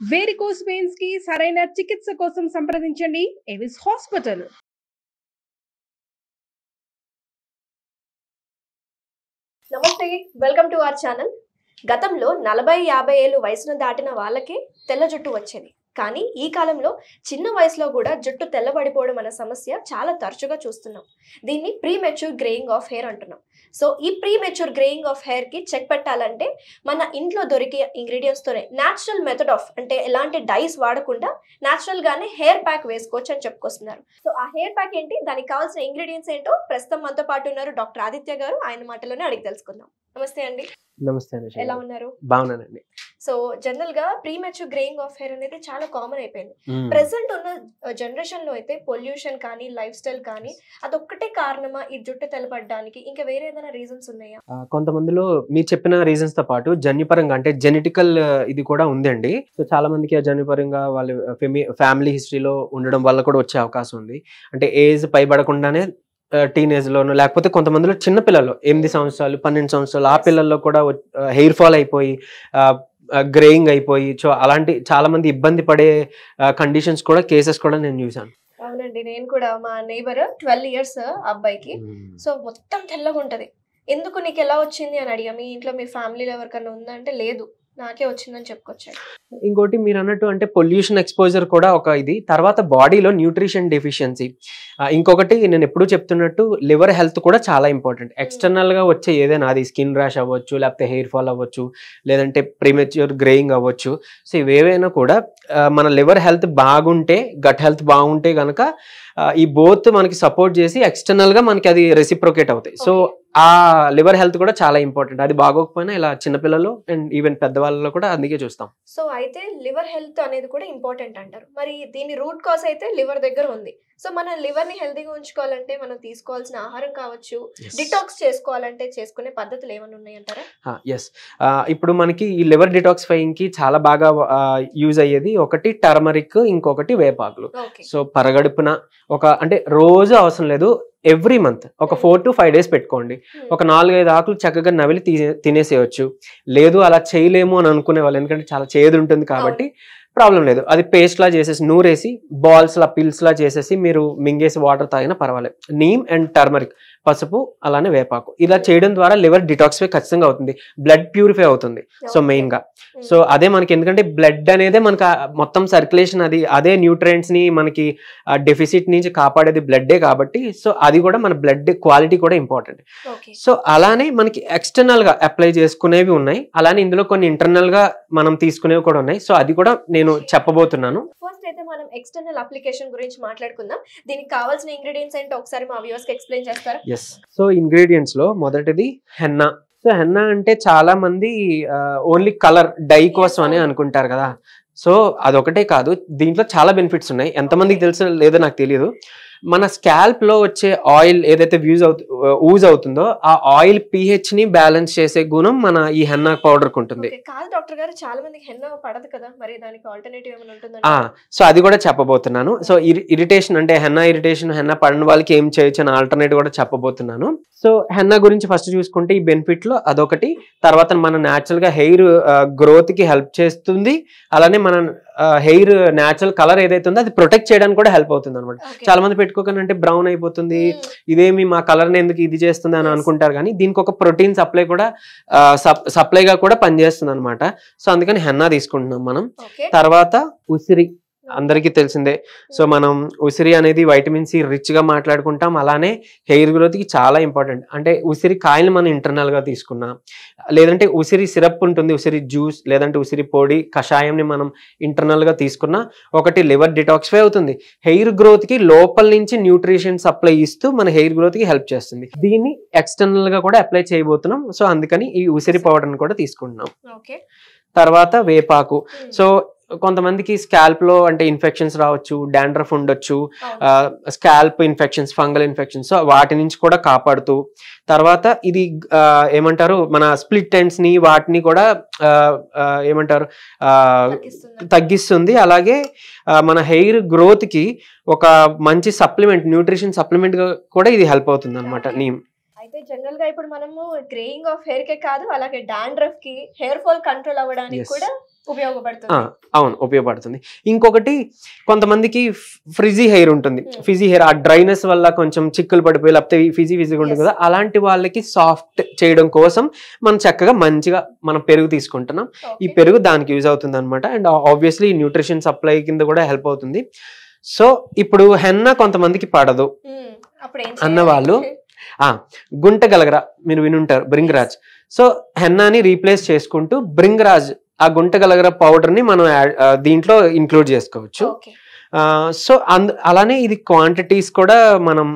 Varicose veins కి సరైన చికిత్స కోసం సంప్రదించండి ఎవిస్ హాస్పిటల్. నమస్తే, వెల్కమ్ టు అవర్ ఛానల్. గతంలో 40-50 ఏళ్ళు వయసును దాటిన వాళ్ళకే తెల్ల జుట్టు వచ్చేది. కానీ ఈ కాలంలో చిన్న వయసులో కూడా జుట్టు తెల్లబడిపోవడం అనే సమస్య చాలా తరచుగా చూస్తున్నాం. దీన్ని ప్రీమెచ్యూర్ గ్రేయింగ్ ఆఫ్ హెయిర్ అంటున్నాం. సో ఈ ప్రీమెచ్యూర్ గ్రేయింగ్ ఆఫ్ హెయిర్ కి చెక్ పెట్టాలంటే మన ఇంట్లో దొరికే ఇంగ్రీడియంట్స్ తోనే న్యాచురల్ మెథడ్ ఆఫ్, అంటే ఎలాంటి డైస్ వాడకుండా న్యాచురల్ గానే హెయిర్ ప్యాక్ వేసుకోవచ్చు అని చెప్పుకొస్తున్నారు. సో ఆ హెయిర్ ప్యాక్ ఏంటి, దానికి కావాల్సిన ఇంగ్రీడియంట్స్ ఏంటో ప్రస్తుతం మనతో పాటు ఉన్నారు డాక్టర్ ఆదిత్య గారు. ఆయన మాటలోనే అడిగి తెలుసుకుందాం. నమస్తే అండి. నమస్తే, ఎలా ఉన్నారు? బాగున్నానండి. సో జనరల్ గా ప్రీమెచ్యూర్ గ్రేయింగ్ ఆఫ్ హెయిర్ అనేది చాలా కామన్ అయిపోయింది. ప్రెసెంట్ ఉన్న జనరేషన్ లో అయితే పొల్యూషన్ కానీ లైఫ్ స్టైల్ కానీ అదొక్కటే కారణమా ఈ జుట్టు తెల్లబడడానికి? ఇంకా వేరే ఏదైనా రీజన్స్ ఉన్నాయా? కొంతమందిలో మీరు చెప్పిన రీజన్స్ తో పాటు జన్యుపరంగా అంటే జెనెటికల్ ఇది కూడా ఉందండి. సో చాలా మందికి ఆ జన్యుపరంగా వాళ్ళ ఫ్యామిలీ హిస్టరీలో ఉండడం వల్ల కూడా వచ్చే అవకాశం ఉంది. అంటే ఏజ్ పైబడకుండానే టీనేజ్ లోను, లేకపోతే కొంతమందిలో చిన్న పిల్లల్లో 8 సంవత్సరాలు 12 సంవత్సరాలు ఆ పిల్లల్లో కూడా హెయిర్ ఫాల్ అయిపోయి గ్రేయింగ్ అయిపోయి సో అలాంటి చాలా మంది ఇబ్బంది పడే కండిషన్స్ కూడా కేసెస్ కూడా నేను చూసాను. అవునండి, నేను కూడా మా నైబర్ 12 ఇయర్స్ అబ్బాయికి సో మొత్తం తెల్లగా ఉంటది. ఎందుకు నీకు ఎలా వచ్చింది అని అడిగా. మీ ఇంట్లో మీ ఫ్యామిలీలో ఎవరికన్నా ఉందంటే లేదు, నాకే వచ్చిందని చెప్పుకొచ్చాడు. ఇంకోటి మీరు అన్నట్టు అంటే పొల్యూషన్ ఎక్స్పోజర్ కూడా ఒక ఇది. తర్వాత బాడీలో న్యూట్రిషన్ డెఫిషియన్సీ. ఇంకొకటి నేను ఎప్పుడూ చెప్తున్నట్టు లివర్ హెల్త్ కూడా చాలా ఇంపార్టెంట్. ఎక్స్టర్నల్ గా వచ్చే ఏదైనా, అది స్కిన్ ర్యాష్ అవ్వచ్చు, లేకపోతే హెయిర్ ఫాల్ అవ్వచ్చు, లేదంటే ప్రీమెచ్యూర్ గ్రేయింగ్ అవ్వచ్చు. సో ఇవేవైనా కూడా మన లివర్ హెల్త్ బాగుంటే, గట్ హెల్త్ బాగుంటే కనుక ఈ బోత్ మనకి సపోర్ట్ చేసి ఎక్స్టర్నల్ గా మనకి అది రెసిప్రోకేట్ అవుతాయి. సో ఆ లివర్ హెల్త్ కూడా చాలా ఇంపార్టెంట్. అది బాగోకపోయినా ఇలా చిన్నపిల్లలు అండ్ ఈవెన్ పెద్దవాళ్ళలో కూడా అందుకే చూస్తాం. సో అయితే లివర్ హెల్త్ అనేది కూడా ఇంపార్టెంట్ అంటారు. మరి దీని రూట్ కాజ్ అయితే లివర్ దగ్గర ఉంది. సో మన లివర్ ని హెల్తీగా ఉంచుకోవాలంటే మనం తీసుకోవాల్సిన ఆహారం కావచ్చు, డిటాక్స్ చేసుకోవాలంటే చేసుకునే పద్ధతులు ఏమైనా ఉన్నాయంటారా? ఎస్, ఇప్పుడు మనకి ఈ లివర్ డిటాక్సిఫైయింగ్ కి చాలా బాగా యూజ్ అయ్యేది ఒకటి టర్మరిక్, ఇంకొకటి వేపాకులు. సో పరగడుపున అంటే రోజు అవసరం లేదు, ఎవ్రీ మంత్ ఒక 4 to 5 days పెట్టుకోండి. ఒక 4-5 ఆకులు చక్కగా నవిలి తినేసేయచ్చు. లేదు అలా చేయలేము అని అనుకునే వాళ్ళు, ఎందుకంటే చాలా చేదు ఉంటుంది కాబట్టి ప్రాబ్లం లేదు, అది పేస్ట్ లా చేసేసి నూరేసి బాల్స్ లా పిల్స్ లా చేసేసి మీరు మింగేసి వాటర్ తాగినా పర్వాలేదు. నీమ్ అండ్ టర్మరిక్, పసుపు, అలానే వేపాకు, ఇలా చేయడం ద్వారా లివర్ డిటాక్సిఫై ఖచ్చితంగా అవుతుంది, బ్లడ్ ప్యూరిఫై అవుతుంది. సో మెయిన్ గా సో అదే మనకి, ఎందుకంటే బ్లడ్ అనేది మనకి మొత్తం సర్క్యులేషన్, అదే న్యూట్రియంట్స్ ని మనకి డెఫిసిట్ నుంచి కాపాడేది బ్లడ్డే కాబట్టి సో అది కూడా మన బ్లడ్ క్వాలిటీ కూడా ఇంపార్టెంట్. సో అలానే మనకి ఎక్స్టర్నల్ గా అప్లై చేసుకునేవి ఉన్నాయి, అలానే ఇందులో కొన్ని ఇంటర్నల్ గా మనం తీసుకునేవి కూడా ఉన్నాయి. సో అది కూడా నేను చెప్పబోతున్నాను. ఫస్ట్ అయితే మనం ఎక్స్టర్నల్ అప్లికేషన్ గురించి మాట్లాడుకుందాం. దీనికి కావాల్సిన ఇంగ్రీడియంట్స్ ఏంటో ఒకసారి మా వ్యూవర్స్ కి ఎక్స్ప్లెయిన్ చేస్తారా? ఎస్, సో ఇంగ్రీడియంట్స్ లో మొదటిది హెన్నా. సో హెన్నా అంటే చాలా మంది ఓన్లీ కలర్ డై కోసం అని అనుకుంటారు కదా. సో అదొకటే కాదు, దీంట్లో చాలా బెనిఫిట్స్ ఉన్నాయి. ఎంతమందికి తెలుసో లేదో నాకు తెలియదు. మన స్కాల్ప్ లో వచ్చే ఆయిల్ ఏదైతే యూజ్ అవుతుందో ఆ ఆయిల్ pH ని బ్యాలెన్స్ చేసే గుణం మన ఈ హెన్నా పౌడర్ కు ఉంటుంది. కాదు డాక్టర్ గారు, చాలా మందికి హెన్నా పడదు కదా, మరి దానికి ఆల్టర్నేటివ్ ఏమైనా ఉంటుందా? సో అది కూడా చెప్పబోతున్నాను. సో ఇరిటేషన్ అంటే హెన్నా ఇరిటేషన్, హెన్నా పడిన వాళ్ళకి ఏం చేయొచ్చు అని ఆల్టర్నేటివ్ కూడా చెప్పబోతున్నాను. సో హెన్నా గురించి ఫస్ట్ చూసుకుంటే ఈ బెనిఫిట్ లో అదొకటి. తర్వాత మన న్యాచురల్ గా హెయిర్ గ్రోత్ కి హెల్ప్ చేస్తుంది, అలానే మన హెయిర్ న్యాచురల్ కలర్ ఏదైతే ఉందో అది ప్రొటెక్ట్ చేయడానికి కూడా హెల్ప్ అవుతుంది అనమాట. చాలా మంది పెట్టుకోకంటే బ్రౌన్ అయిపోతుంది, ఇదేమి మా కలర్ ని ఎందుకు ఇది చేస్తుంది అని అనుకుంటారు, కానీ దీనికి ఒక ప్రోటీన్ సప్లైగా కూడా పనిచేస్తుంది అనమాట. సో అందుకని హెన్నా తీసుకుంటున్నాం మనం. తర్వాత ఉసిరి అందరికీ తెలిసిందే. సో మనం ఉసిరి అనేది వైటమిన్ సి రిచ్ గా మాట్లాడుకుంటాం, అలానే హెయిర్ గ్రోత్ కి చాలా ఇంపార్టెంట్. అంటే ఉసిరి కాయలు మనం ఇంటర్నల్ గా తీసుకున్నా, లేదంటే ఉసిరి సిరప్ ఉంటుంది, ఉసిరి జ్యూస్, లేదంటే ఉసిరి పొడి కషాయంని మనం ఇంటర్నల్ గా తీసుకున్నా ఒకటి లివర్ డిటాక్సిఫై అవుతుంది, హెయిర్ గ్రోత్ కి లోపల నుంచి న్యూట్రిషన్ సప్లై ఇస్తూ మన హెయిర్ గ్రోత్ కి హెల్ప్ చేస్తుంది. దీన్ని ఎక్స్టర్నల్ గా కూడా అప్లై చేయబోతున్నాం. సో అందుకని ఈ ఉసిరి పౌడర్ ని కూడా తీసుకుంటున్నాం. తర్వాత వేపాకు. సో కొంతమందికి స్కాల్ప్ లో అంటే ఇన్ఫెక్షన్స్ రావచ్చు, డాండ్రఫ్ ఉండొచ్చు, scalp infections, fungal infections, so వాటి నుంచి కూడా కాపాడుతూ, తర్వాత ఇది ఏమంటారు మన స్ప్లిట్ ఎండ్స్ ని వాటిని కూడా ఏమంటారు తగ్గిస్తుంది. అలాగే మన హెయిర్ గ్రోత్ కి ఒక మంచి సప్లిమెంట్, న్యూట్రిషన్ సప్లిమెంట్ గా కూడా ఇది హెల్ప్ అవుతుంది అనమాట నీమ్. అయితే జనరల్ గా ఇప్పుడు మనము గ్రేయింగ్ ఆఫ్ హెయిర్ కే కాదు, అలాగే డాండ్రఫ్ కి, హెయిర్ ఫాల్ కంట్రోల్ అవ్వడానికి కూడా ఉపయోగపడుతుంది. అవును, ఉపయోగపడుతుంది. ఇంకొకటి కొంతమందికి ఫ్రిజీ హెయిర్ ఉంటుంది, ఫిజీ హెయిర్, ఆ డ్రైనెస్ వల్ల కొంచెం చిక్కులు పడిపోయి లేకపోతే ఫిజీగా ఉంటుంది కదా, అలాంటి వాళ్ళకి సాఫ్ట్ చేయడం కోసం మనం చక్కగా మంచిగా మనం పెరుగు తీసుకుంటున్నాం. ఈ పెరుగు దానికి యూజ్ అవుతుంది అనమాట. అండ్ ఆబ్వియస్లీ న్యూట్రిషన్ సప్లై కింద కూడా హెల్ప్ అవుతుంది. సో ఇప్పుడు హెన్నా కొంతమందికి పడదు అన్న వాళ్ళు గుంట గలగర మీరు వినుంటారు, బ్రింగరాజ్. సో హెన్నాని రీప్లేస్ చేసుకుంటూ బ్రింగరాజ్ ఆ గుంట గలగర పౌడర్ ని మనం దీంట్లో ఇంక్లూడ్ చేసుకోవచ్చు. సో అలానే ఇది క్వాంటిటీస్ కూడా మనం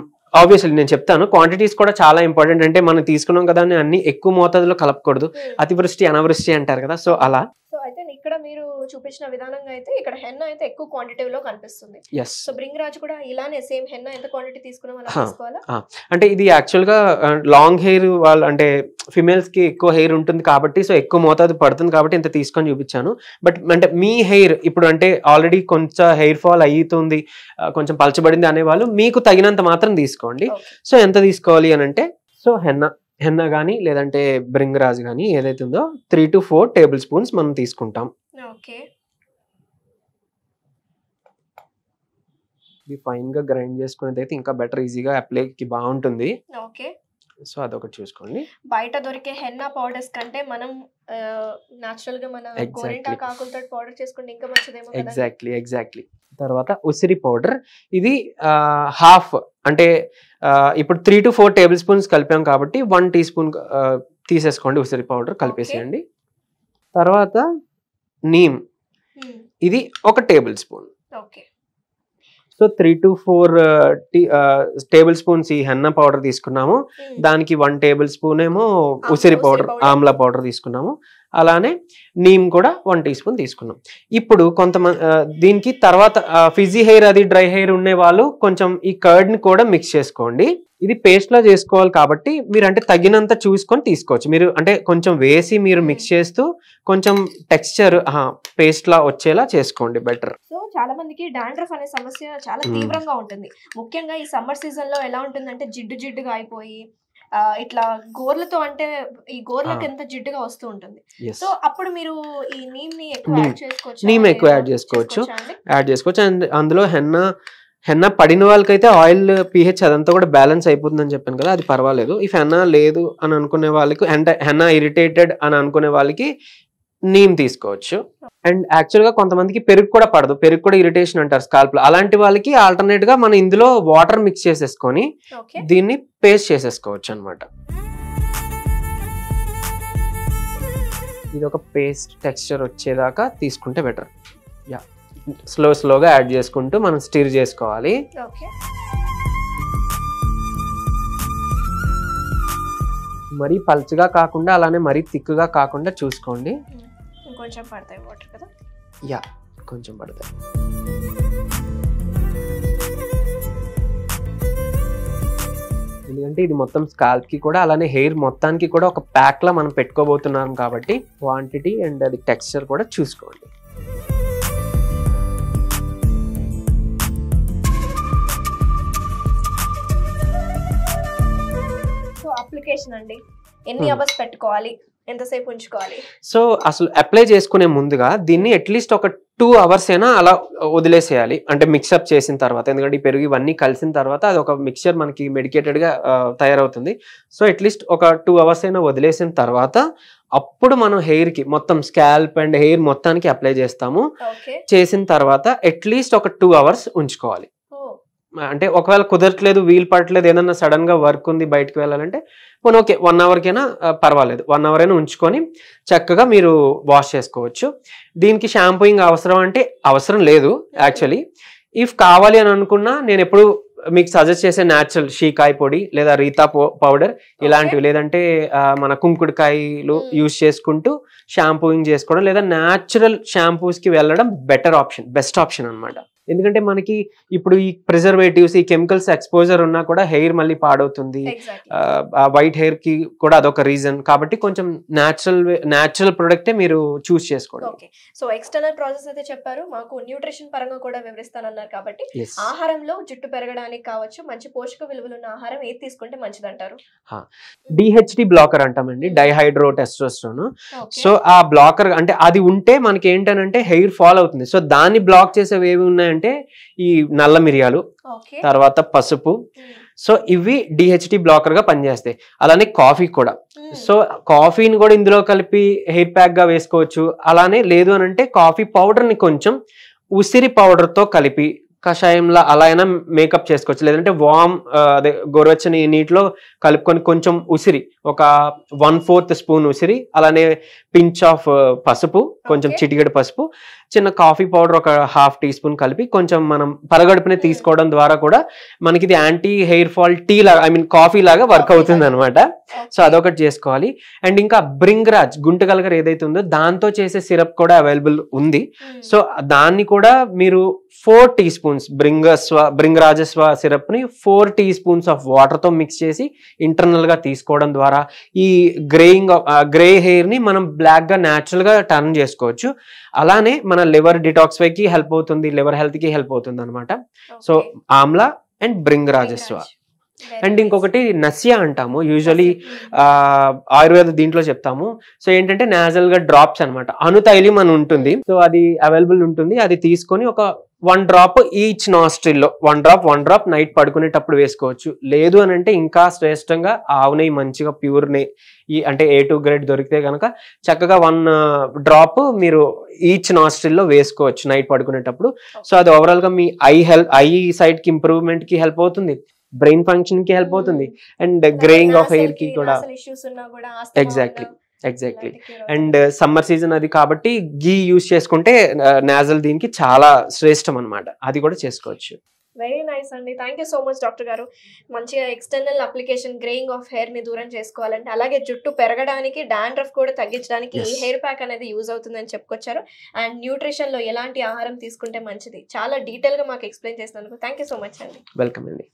ఆబ్వియస్లీ నేను చెప్తాను, క్వాంటిటీస్ కూడా చాలా ఇంపార్టెంట్. అంటే మనం తీసుకున్నాం కదా అని అన్ని ఎక్కువ మోతాదులో కలపకూడదు, అతివృష్టి అనావృష్టి అంటారు కదా. సో అలా అయితే ఇక్కడ మీరు చూపించిన విధానంగా అయితే ఇక్కడ హెన్నా అయితే ఎక్కువ క్వాంటిటీలో కనిపిస్తుంది. సో బ్రింగరాజ్ కూడా ఇలానే సేమ్ హెన్నా ఎంత క్వాంటిటీ తీసుకున్నాం అలా తీసుకోవాలా? అంటే ఇది యాక్చువల్ గా లాంగ్ హెయిర్ వాళ్ళు అంటే ఫిమేల్స్ కి ఎక్కువ హెయిర్ ఉంటుంది కాబట్టి, సో ఎక్కువ మోతాదు పడుతుంది కాబట్టి ఇంత తీసుకొని చూపించాను. బట్ అంటే మీ హెయిర్ ఇప్పుడు అంటే ఆల్రెడీ కొంచెం హెయిర్ ఫాల్ అవుతుంది, కొంచెం పలచబడింది అనేవాళ్ళు మీకు తగినంత మాత్రం తీసుకోండి. సో ఎంత తీసుకోవాలి అని అంటే, సో హెన్నా కానీ లేదంటే బ్రింగరాజ్ కానీ ఏదైతే ఉందో 3 to 4 టేబుల్ స్పూన్స్ మనం తీసుకుంటాం. ఇది ఫైన్ గా గ్రైండ్ చేసుకునేది అయితే ఇంకా బెటర్, ఈజీగా అప్లైకి బాగుంటుంది. సో అదొకటి చూసుకోండి. బయట దొరికే హెన్నా పౌడర్స్ కంటే మనం నాచురల్ గా మన గోరింటాకు ఆకులతో పౌడర్ చేసుకుంటే ఇంకా మంచిదేమో. ఎగ్జాక్ట్లీ. తర్వాత ఉసిరి పౌడర్, ఇది హాఫ్ అంటే ఇప్పుడు 3 to 4 టేబుల్ స్పూన్స్ కలిపాం కాబట్టి 1 teaspoon తీసేసుకోండి ఉసిరి పౌడర్, కలిపేసేయండి. తర్వాత నీమ్, ఇది 1 table spoon. So 3 to 4 table spoons ఈ హెన్నా పౌడర్ తీసుకున్నాము, దానికి 1 టేబుల్ స్పూన్ ఏమో ఉసిరి పౌడర్ ఆమ్లా పౌడర్ తీసుకున్నాము. అలానే నీమ్ కూడా 1 teaspoon తీసుకున్నాం. ఇప్పుడు కొంతమంది దీనికి తర్వాత ఫిజీ హెయిర్ అది డ్రై హెయిర్ ఉండే వాళ్ళు కొంచెం ఈ కర్డ్ ని కూడా మిక్స్ చేసుకోండి. ఇది పేస్ట్ లా చేసుకోవాలి కాబట్టి మీరు అంటే తగినంత చూసుకొని తీసుకోవచ్చు. మీరు అంటే కొంచెం వేసి మీరు మిక్స్ చేస్తూ కొంచెం టెక్స్చర్ పేస్ట్ లా వచ్చేలా చేసుకోండి, బెటర్. సో చాలా మందికి డాండ్రఫ్ అనే సమస్య చాలా తీవ్రంగా ఉంటుంది. ముఖ్యంగా ఈ సమ్మర్ సీజన్ లో ఎలా ఉంటుందంటే జిడ్డుగా అయిపోయి ఇట్లా గోర్లతో అంటే ఈ గోర్లకి ఎంత జిడ్డుగా వస్తూ ఉంటుంది. సో అప్పుడు మీరు ఈ నీమ్ ని ఎక్కువ యాడ్ చేసుకోవచ్చు. అండ్ అందులో హెన్నా పడిన వాళ్ళకైతే ఆయిల్ pH అదంతా కూడా బ్యాలెన్స్ అయిపోతుందని చెప్పాను కదా, అది పర్వాలేదు. ఇఫ్ హెన్నా లేదు అని అనుకునే వాళ్ళకి, అంటే హెన్నా ఇరిటేటెడ్ అని అనుకునే వాళ్ళకి నీమ్ తీసుకోవచ్చు. అండ్ యాక్చువల్ గా కొంతమందికి పెరుగు కూడా పడదు, పెరుగు కూడా ఇరిటేషన్ అంటారు స్కాల్ప్ లో. అలాంటి వాళ్ళకి ఆల్టర్నేట్ గా మనం ఇందులో వాటర్ మిక్స్ చేసేసుకొని దీన్ని పేస్ట్ చేసేసుకోవచ్చు అనమాట. ఇది ఒక పేస్ట్ టెక్స్చర్ వచ్చేదాకా తీసుకుంటే బెటర్. స్లోగా యాడ్ చేసుకుంటూ మనం స్టిర్ చేసుకోవాలి. మరీ పల్చగా కాకుండా అలానే మరీ థిక్గా కాకుండా చూసుకోండి. కొంచెం పడతాయి వాటర్ కదా, కొంచెం పడతాయి. ఎందుకంటే ఇది మొత్తం స్కాల్ప్ కి కూడా అలానే హెయిర్ మొత్తానికి కూడా ఒక ప్యాక్ లా మనం పెట్టుకోబోతున్నాం కాబట్టి క్వాంటిటీ అండ్ అది టెక్స్చర్ కూడా చూసుకోండి. అప్లికేషన్ అండి, ఎన్ని అవర్స్ పెట్టుకోవాలి, ఎంతసేపు ఉంచుకోవాలి? సో అసలు అప్లై చేసుకునే ముందుగా దీన్ని అట్లీస్ట్ ఒక 2 hours అయినా అలా వదిలేసేయాలి, అంటే మిక్సప్ చేసిన తర్వాత. ఎందుకంటే ఈ పెరుగు ఇవన్నీ కలిసిన తర్వాత అది ఒక మిక్చర్ మనకి మెడికేటెడ్ గా తయారవుతుంది. సో అట్లీస్ట్ ఒక 2 hours అయినా వదిలేసిన తర్వాత అప్పుడు మనం హెయిర్ కి మొత్తం స్కాల్ప్ అండ్ హెయిర్ మొత్తానికి అప్లై చేస్తాము. చేసిన తర్వాత అట్లీస్ట్ ఒక 2 hours ఉంచుకోవాలి. అంటే ఒకవేళ కుదరట్లేదు, వీలు పడట్లేదు, ఏదన్నా సడన్ గా వర్క్ ఉంది బయటకు వెళ్ళాలంటే మనం ఓకే 1 hour కైనా పర్వాలేదు, 1 hour అయినా ఉంచుకొని చక్కగా మీరు వాష్ చేసుకోవచ్చు. దీనికి షాంపూయింగ్ అవసరం అంటే అవసరం లేదు యాక్చువల్లీ. ఇఫ్ కావాలి అని అనుకున్నా నేను ఎప్పుడు మీకు సజెస్ట్ చేసే న్యాచురల్ షీకాయ పొడి లేదా రీతా పౌడర్ ఇలాంటివి, లేదంటే మన కుంకుడుకాయలు యూజ్ చేసుకుంటూ షాంపూయింగ్ చేసుకోవడం, లేదా న్యాచురల్ షాంపూస్ కి వెళ్ళడం బెటర్ ఆప్షన్, బెస్ట్ ఆప్షన్ అనమాట. ఎందుకంటే మనకి ఇప్పుడు ఈ ప్రిజర్వేటివ్స్, ఈ కెమికల్స్ ఎక్స్పోజర్ ఉన్నా కూడా హెయిర్ మళ్ళీ వైట్ హెయిర్ కి కూడా అదొక రీజన్. కాబట్టి కొంచెం న్యాచురల్ ప్రొడక్టే మీరు చూస్ చేసుకోండి. సో ఎక్స్టర్నల్ ప్రాసెస్ అయితే చెప్పారు, మాకు న్యూట్రిషన్ పరంగా కూడా వివరిస్తానన్నారు కాబట్టి ఆహారంలో జుట్టు పెరగడానికి పెరగడానికి కావచ్చు మంచి పోషక విలువలు ఉన్న ఆహారం ఏది తీసుకుంటే మంచిది అంటారు? డిహెచ్డి బ్లాకర్ అంటామండి, డైహైడ్రో టెస్టోస్టెరోన్. సో ఆ బ్లాకర్ అంటే అది ఉంటే మనకి ఏంటనంటే హెయిర్ ఫాల్ అవుతుంది. సో దాన్ని బ్లాక్ చేసేవి ఏవి ఉన్నాయంటే ఈ నల్ల మిరియాలు, తర్వాత పసుపు. సో ఇవి డిహెచ్డి బ్లాకర్ గా పనిచేస్తాయి. అలానే కాఫీ కూడా. సో కాఫీని కూడా ఇందులో కలిపి హెయిర్ ప్యాక్ గా వేసుకోవచ్చు. అలానే లేదు అని అంటే కాఫీ పౌడర్ ని కొంచెం ఉసిరి పౌడర్ తో కలిపి కషాయంలో అలా అయినా మేకప్ చేసుకోవచ్చు. లేదంటే వామ్ అదే గోరువెచ్చని నీటిలో కలుపుకొని కొంచెం ఉసిరి, ఒక 1/4 స్పూన్ ఉసిరి, అలానే పించ్ ఆఫ్ పసుపు, కొంచెం చిటికెడు పసుపు, చిన్న కాఫీ పౌడర్ ఒక 1/2 టీ స్పూన్ కలిపి కొంచెం మనం పరగడుపునే తీసుకోవడం ద్వారా కూడా మనకి ఇది యాంటీ హెయిర్ ఫాల్ టీ లాగా, ఐ మీన్ కాఫీ లాగా వర్క్ అవుతుంది అనమాట. సో అదొకటి చేసుకోవాలి. అండ్ ఇంకా బ్రింగ్రాజ్ గుంటగలగర్ ఏదైతే ఉందో దాంతో చేసే సిరప్ కూడా అవైలబుల్ ఉంది. సో దాన్ని కూడా మీరు 4 టీ స్పూన్స్ బ్రింగరాజస్వ సిరప్ ని 4 టీ స్పూన్స్ ఆఫ్ వాటర్ తో మిక్స్ చేసి ఇంటర్నల్ గా తీసుకోవడం ద్వారా ఈ గ్రే హెయిర్ ని మనం బ్లాక్ గా న్యాచురల్ గా టర్న్ చేసుకోవచ్చు. అలానే మన లివర్ డిటాక్సిఫై కి హెల్ప్ అవుతుంది, లివర్ హెల్త్ కి హెల్ప్ అవుతుంది అనమాట. సో ఆమ్లా అండ్ బ్రింగరాజస్వ. అండ్ ఇంకొకటి నసియా అంటాము, యూజువలీ ఆయుర్వేద దీంట్లో చెప్తాము. సో ఏంటంటే నాజల్ గా డ్రాప్స్ అనమాట, అనుతైలం అని ఉంటుంది. సో అది అవైలబుల్ ఉంటుంది. అది తీసుకొని ఒక 1 డ్రాప్ ఈచ్ నాస్ట్రిల్లో 1 డ్రాప్ నైట్ పడుకునేటప్పుడు వేసుకోవచ్చు. లేదు అని అంటే ఇంకా శ్రేష్టంగా ఆవు నెయ్యి, మంచిగా ప్యూర్ నెయ్యి అంటే A2 గ్రేడ్ దొరికితే కనుక చక్కగా 1 డ్రాప్ మీరు ఈచ్ నాస్ట్రిల్లో వేసుకోవచ్చు నైట్ పడుకునేటప్పుడు. సో అది ఓవరాల్ గా మీ ఐ సైడ్ కి ఇంప్రూవ్మెంట్ కి హెల్ప్ అవుతుంది, బ్రెయిన్ ఫంక్షన్ కి హెల్ప్ అవుతుంది, అండ్ గ్రేయింగ్ ఆఫ్ హెయిర్ కి కూడా. ఎగ్జాక్ట్లీ. అండ్ సమ్మర్ సీజన్ అది కాబట్టి గీ యూస్ చేసుకుంటే నాజల్ దీనికి చాలా శ్రేష్టం అనమాట. అది కూడా చేసుకోవచ్చు. వెరీ నైస్ అండి. Thank you so much doctor గారు. మంచిగా external application greying of hair ని దూరం చేసుకోవాలంటే, అలాగే జుట్టు పెరగడానికి, డాండ్రఫ్ కూడా తగ్గించడానికి ఈ హెయిర్ ప్యాక్ అనేది యూజ్ అవుతుందని చెప్పుకొచ్చారు. అండ్ న్యూట్రిషన్ లో ఎలాంటి ఆహారం తీసుకుంటే మంచిది చాలా డీటెయిల్ గా మాకు ఎక్స్ప్లెయిన్ చేసినందుకు థ్యాంక్ యూ సో మచ్ అండి. వెల్కమ్ అండి.